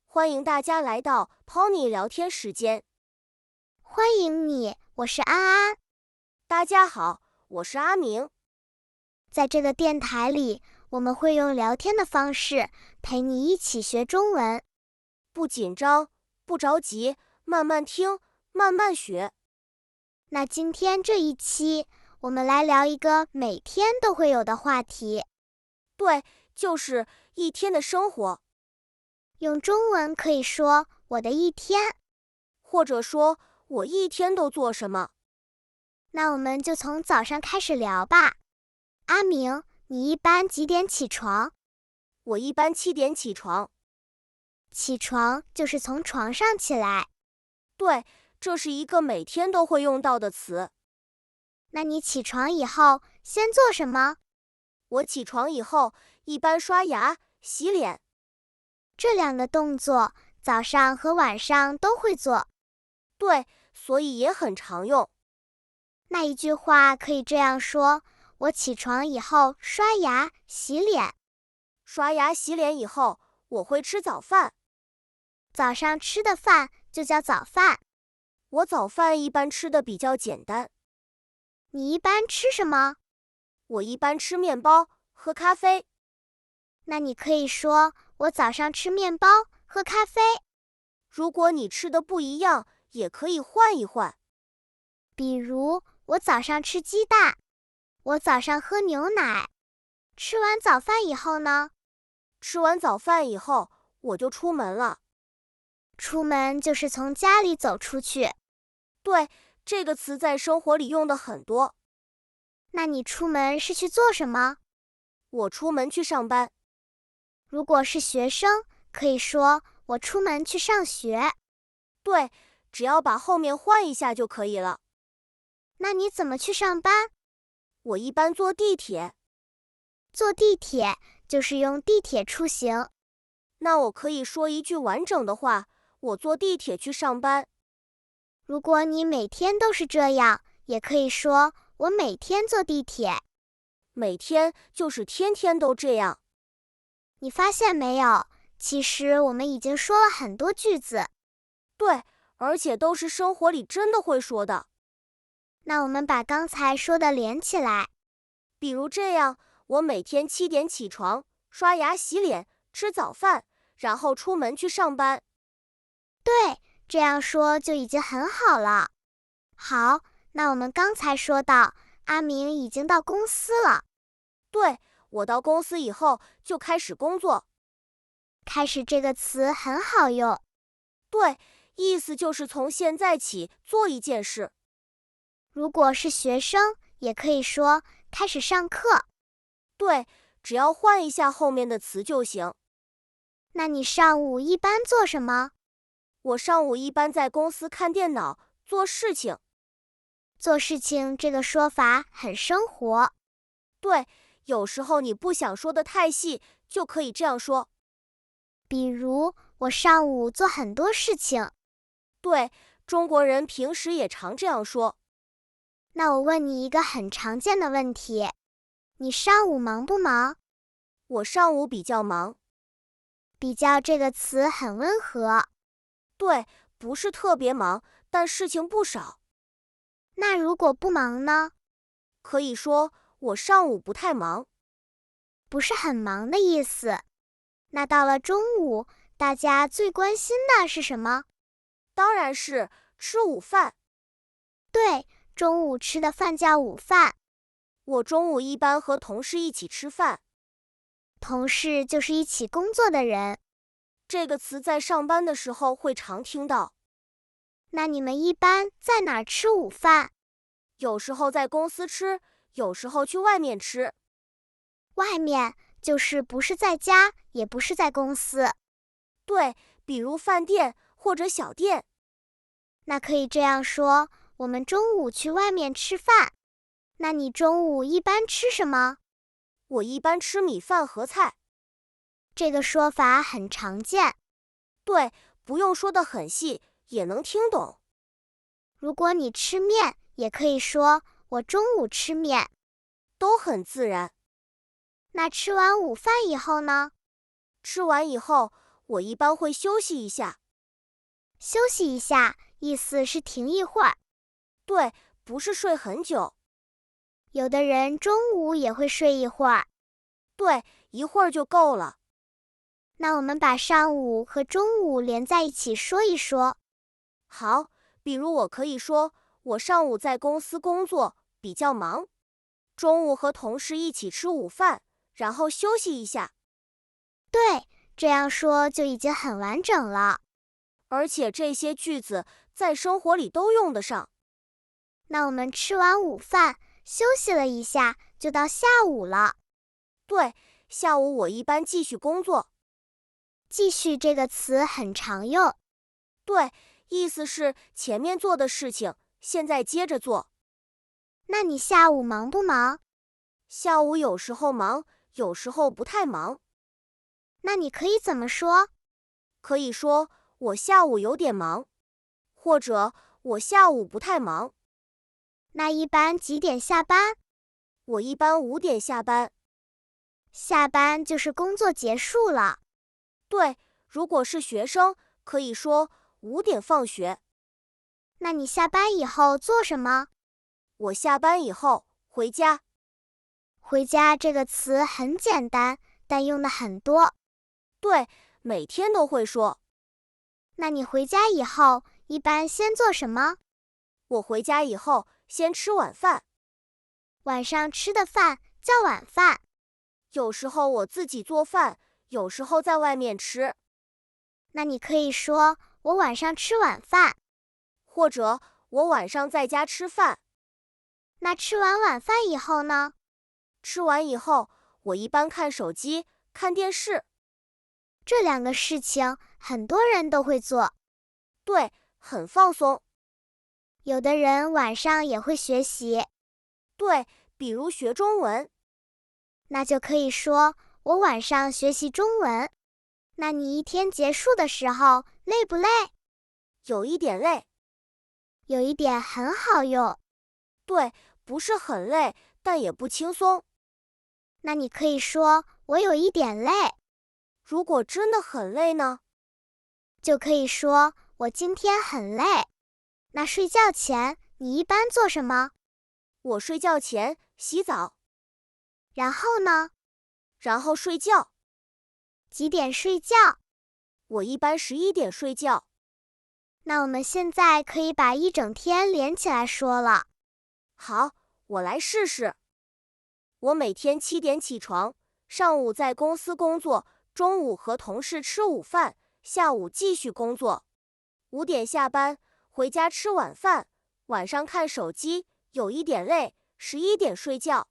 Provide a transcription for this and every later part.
欢迎大家来到 Pony 聊天时间。欢迎你，我是安安。大家好，我是阿明。在这个电台里，我们会用聊天的方式陪你一起学中文，不紧张，不着急，慢慢听，慢慢学。那今天这一期，我们来聊一个每天都会有的话题。对，就是一天的生活。用中文可以说我的一天，或者说我一天都做什么。那我们就从早上开始聊吧。阿明，你一般几点起床？我一般7点起床。起床就是从床上起来。对，这是一个每天都会用到的词。那你起床以后先做什么？我起床以后一般刷牙、洗脸。这两个动作早上和晚上都会做。对，所以也很常用。那一句话可以这样说：我起床以后刷牙、洗脸。刷牙洗脸以后，我会吃早饭。早上吃的饭就叫早饭。我早饭一般吃的比较简单。你一般吃什么？我一般吃面包，喝咖啡。那你可以说我早上吃面包，喝咖啡。如果你吃的不一样，也可以换一换。比如我早上吃鸡蛋，我早上喝牛奶。吃完早饭以后呢？吃完早饭以后，我就出门了。出门就是从家里走出去。对，这个词在生活里用的很多。那你出门是去做什么？我出门去上班。如果是学生，可以说我出门去上学。对，只要把后面换一下就可以了。那你怎么去上班？我一般坐地铁。坐地铁就是用地铁出行。那我可以说一句完整的话，我坐地铁去上班。如果你每天都是这样，也可以说我每天坐地铁。每天就是天天都这样。你发现没有？其实我们已经说了很多句子。对，而且都是生活里真的会说的。那我们把刚才说的连起来。比如这样，我每天7点起床，刷牙洗脸，吃早饭，然后出门去上班。对，这样说就已经很好了。好，那我们刚才说到，阿明已经到公司了。对，我到公司以后就开始工作。开始这个词很好用。对，意思就是从现在起做一件事。如果是学生，也可以说开始上课。对，只要换一下后面的词就行。那你上午一般做什么？我上午一般在公司看电脑，做事情。做事情这个说法很生活。对，有时候你不想说的太细，就可以这样说。比如，我上午做很多事情。对，中国人平时也常这样说。那我问你一个很常见的问题，你上午忙不忙？我上午比较忙。比较这个词很温和。对，不是特别忙，但事情不少。那如果不忙呢？可以说我上午不太忙。不是很忙的意思。那到了中午，大家最关心的是什么？当然是吃午饭。对，中午吃的饭叫午饭。我中午一般和同事一起吃饭。同事就是一起工作的人。这个词在上班的时候会常听到。那你们一般在哪儿吃午饭？有时候在公司吃，有时候去外面吃。外面就是不是在家，也不是在公司。对，比如饭店或者小店。那可以这样说，我们中午去外面吃饭。那你中午一般吃什么？我一般吃米饭和菜。这个说法很常见。对，不用说得很细，也能听懂。如果你吃面，也可以说我中午吃面。都很自然。那吃完午饭以后呢？吃完以后，我一般会休息一下。休息一下，意思是停一会儿。对，不是睡很久。有的人中午也会睡一会儿。对，一会儿就够了。那我们把上午和中午连在一起说一说。好，比如我可以说，我上午在公司工作，比较忙。中午和同事一起吃午饭，然后休息一下。对，这样说就已经很完整了。而且这些句子在生活里都用得上。那我们吃完午饭，休息了一下，就到下午了。对，下午我一般继续工作。继续这个词很常用。对，意思是前面做的事情，现在接着做。那你下午忙不忙？下午有时候忙，有时候不太忙。那你可以怎么说？可以说我下午有点忙，或者我下午不太忙。那一般几点下班？我一般5点下班。下班就是工作结束了。对，如果是学生，可以说5点放学。那你下班以后做什么？我下班以后回家。回家这个词很简单，但用的很多。对，每天都会说。那你回家以后一般先做什么？我回家以后先吃晚饭。晚上吃的饭叫晚饭。有时候我自己做饭，有时候在外面吃。那你可以说我晚上吃晚饭，或者我晚上在家吃饭。那吃完晚饭以后呢？吃完以后，我一般看手机、看电视。这2个事情很多人都会做。对，很放松。有的人晚上也会学习。对，比如学中文。那就可以说我晚上学习中文。那你一天结束的时候累不累？有一点累。有一点很好用。对，不是很累，但也不轻松。那你可以说我有一点累。如果真的很累呢？就可以说我今天很累。那睡觉前你一般做什么？我睡觉前洗澡。然后呢？然后睡觉。几点睡觉？我一般11点睡觉。那我们现在可以把一整天连起来说了。好，我来试试。我每天7点起床，上午在公司工作，中午和同事吃午饭，下午继续工作。5点下班，回家吃晚饭，晚上看手机，有一点累，11点睡觉。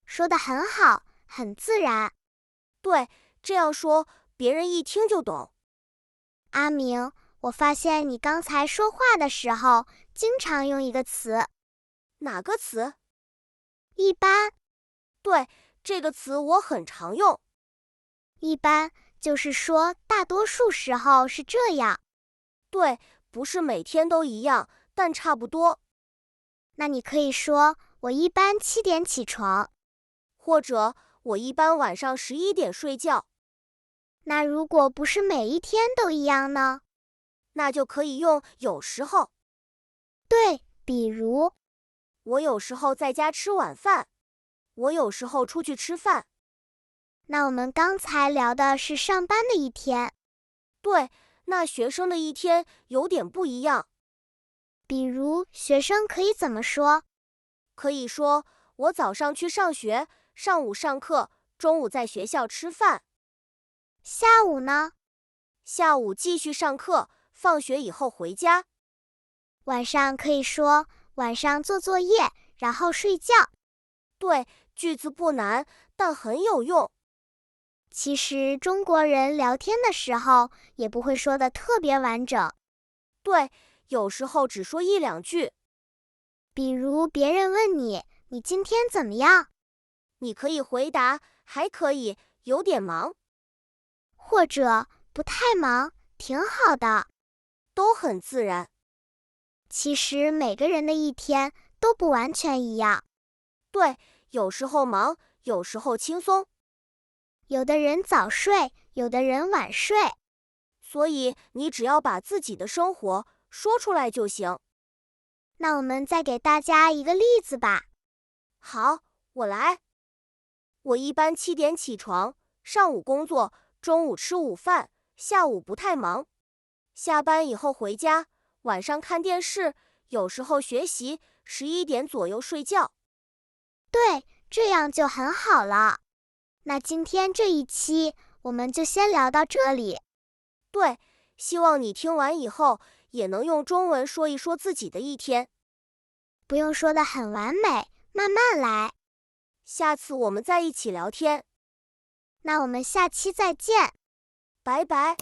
说得很好，很自然。对，这样说别人一听就懂。阿明，我发现你刚才说话的时候经常用一个词。哪个词？一般。对，这个词我很常用。一般就是说大多数时候是这样。对，不是每天都一样，但差不多。那你可以说我一般7点起床。或者我一般晚上11点睡觉。那如果不是每一天都一样呢？那就可以用有时候。对，比如我有时候在家吃晚饭，我有时候出去吃饭。那我们刚才聊的是上班的一天。对，那学生的一天有点不一样。比如学生可以怎么说？可以说我早上去上学，上午上课，中午在学校吃饭。下午呢？下午继续上课，放学以后回家。晚上可以说晚上做作业，然后睡觉。对，句子不难，但很有用。其实中国人聊天的时候也不会说得特别完整。对，有时候只说1、2句。比如别人问你，你今天怎么样？你可以回答，还可以，有点忙。或者不太忙，挺好的。都很自然。其实每个人的一天都不完全一样。对，有时候忙，有时候轻松。有的人早睡，有的人晚睡。所以你只要把自己的生活说出来就行。那我们再给大家一个例子吧。好，我来。我一般7点起床，上午工作，中午吃午饭，下午不太忙。下班以后回家，晚上看电视，有时候学习，11点左右睡觉。对，这样就很好了。那今天这一期我们就先聊到这里。对，希望你听完以后也能用中文说一说自己的一天。不用说得很完美，慢慢来。下次我们再一起聊天。那我们下期再见。拜拜。